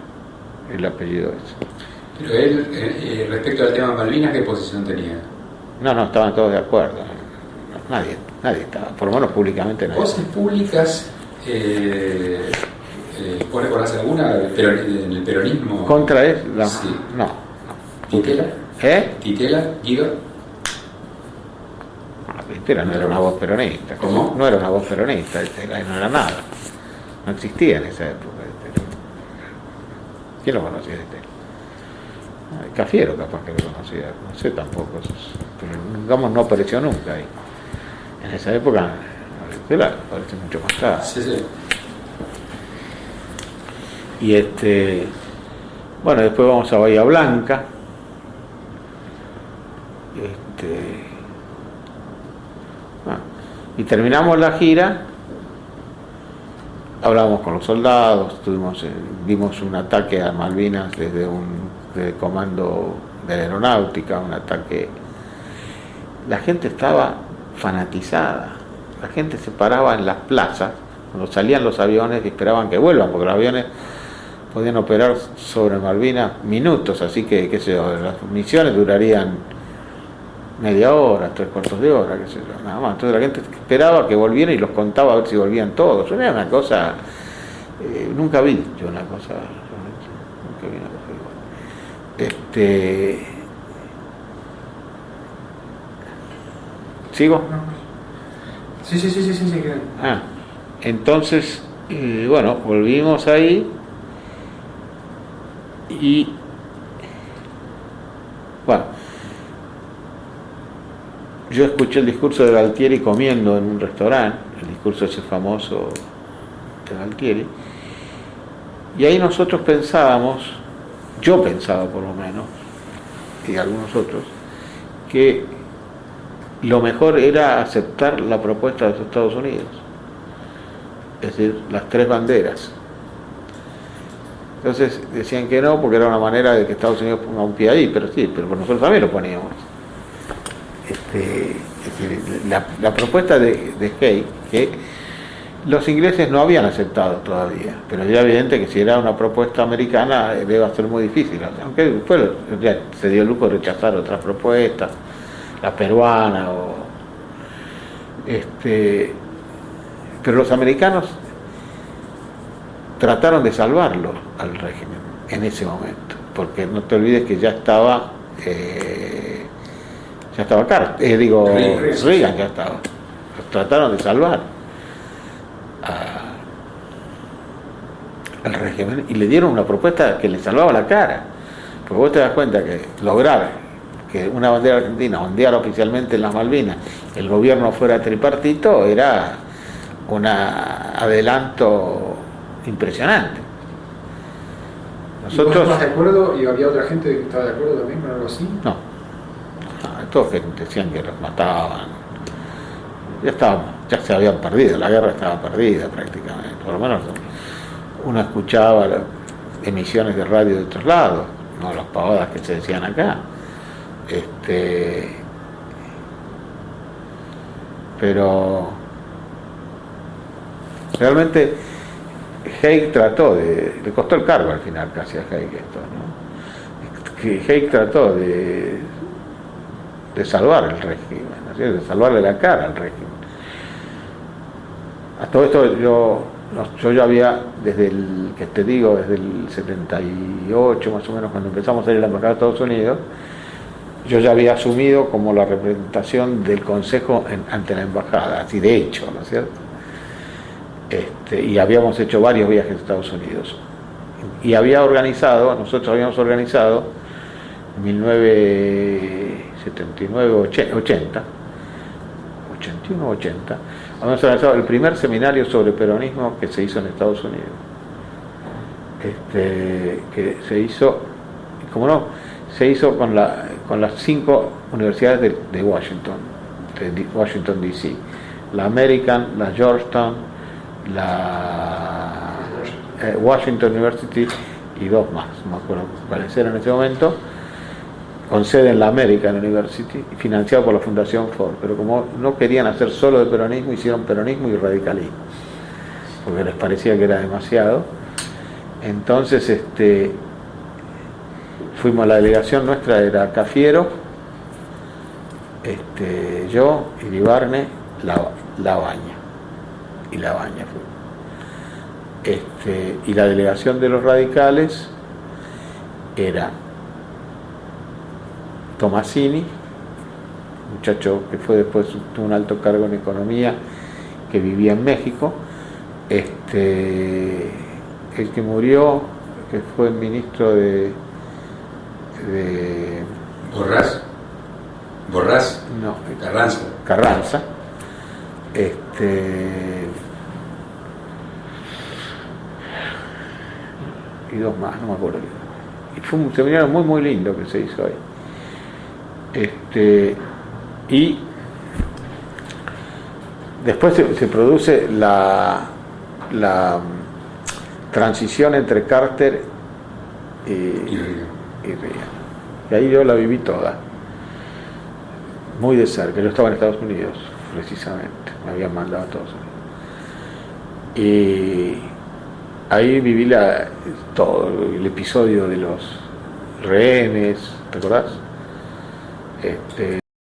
el apellido ese. Pero él, respecto al tema Malvinas, ¿qué posición tenía? No, estaban todos de acuerdo. Nadie estaba, por lo menos públicamente nadie. ¿Voces públicas vos recordás alguna en el peronismo? ¿Contra él? Sí. No. ¿Titela? ¿Titela? ¿Guido? Titela no era una voz peronista. ¿Cómo? No era una voz peronista, no era nada. No existía en esa época. ¿Quién lo conocía de Titela? Cafiero capaz que lo conocía, no sé tampoco. Pero digamos no apareció nunca ahí. En esa época, Titela aparece mucho más tarde. Sí. Y bueno, después vamos a Bahía Blanca. Y terminamos la gira, hablamos con los soldados, vimos un ataque a Malvinas desde el comando de la aeronáutica, un ataque. La gente estaba fanatizada, la gente se paraba en las plazas cuando salían los aviones y esperaban que vuelvan, porque los aviones podían operar sobre Malvinas minutos, así que, qué sé yo, las misiones durarían media hora, 3/4 de hora, qué sé yo, nada más. Entonces la gente esperaba que volvieran y los contaba a ver si volvían todos. Era una cosa, nunca vi yo una cosa, nunca vi una cosa igual. ¿Sigo? Sí. Entonces, bueno, volvimos ahí y bueno, yo escuché el discurso de Galtieri comiendo en un restaurante, el discurso ese famoso de Galtieri, y ahí nosotros pensábamos, yo pensaba por lo menos, y algunos otros, que lo mejor era aceptar la propuesta de los Estados Unidos, es decir, las 3 banderas. Entonces decían que no, porque era una manera de que Estados Unidos ponga un pie ahí, pero sí, pero nosotros también lo poníamos. La propuesta de Haig, que los ingleses no habían aceptado todavía, pero era evidente que si era una propuesta americana iba a ser muy difícil, aunque después se dio el lujo de rechazar otras propuestas, la peruana pero los americanos trataron de salvarlo al régimen en ese momento, porque no te olvides que ya estaba Reagan ya estaba. Los trataron de salvar al régimen y le dieron una propuesta que le salvaba la cara. Porque vos te das cuenta que lograr que una bandera argentina ondeara oficialmente en las Malvinas, el gobierno fuera tripartito, era un adelanto impresionante. Nosotros, ¿y vos estabas de acuerdo y había otra gente que estaba de acuerdo también con algo así? No. Todos que decían que los mataban, ya se habían perdido, la guerra estaba perdida prácticamente, por lo menos uno escuchaba las emisiones de radio de otros lados, no las pavadas que se decían acá, pero realmente Haig trató le costó el cargo al final casi a Haig esto, ¿no? Que Haig trató de salvar el régimen, ¿no? De salvarle la cara al régimen. A todo esto yo ya había, desde el 78 más o menos, cuando empezamos a ir a la embajada de Estados Unidos, yo ya había asumido como la representación del Consejo ante la embajada, así de hecho, ¿no es cierto? Y habíamos hecho varios viajes a Estados Unidos. Y nosotros habíamos organizado en 1979, 80, habíamos organizado el primer seminario sobre peronismo que se hizo en Estados Unidos. Que se hizo, como no, se hizo con las 5 universidades de Washington, Washington DC, la American, la Georgetown, la Washington University y 2 más, no me acuerdo cuáles eran en ese momento, con sede en la American University, financiado por la Fundación Ford, pero como no querían hacer solo de peronismo, hicieron peronismo y radicalismo, porque les parecía que era demasiado. Entonces fuimos, la delegación nuestra era Cafiero, yo, Iribarne, Labaña fuimos. Y la delegación de los radicales era Tomasini, muchacho que fue después, tuvo un alto cargo en economía, que vivía en México, el que murió, que fue ministro de Borrás, no, Carranza. Y 2 más, no me acuerdo. Y fue un seminario muy muy lindo que se hizo ahí. Y después se produce la transición entre Carter y Reagan. Y ahí yo la viví toda, muy de cerca. Yo estaba en Estados Unidos, precisamente, me habían mandado a Estados Unidos. Y ahí viví todo, el episodio de los rehenes, ¿te acordás?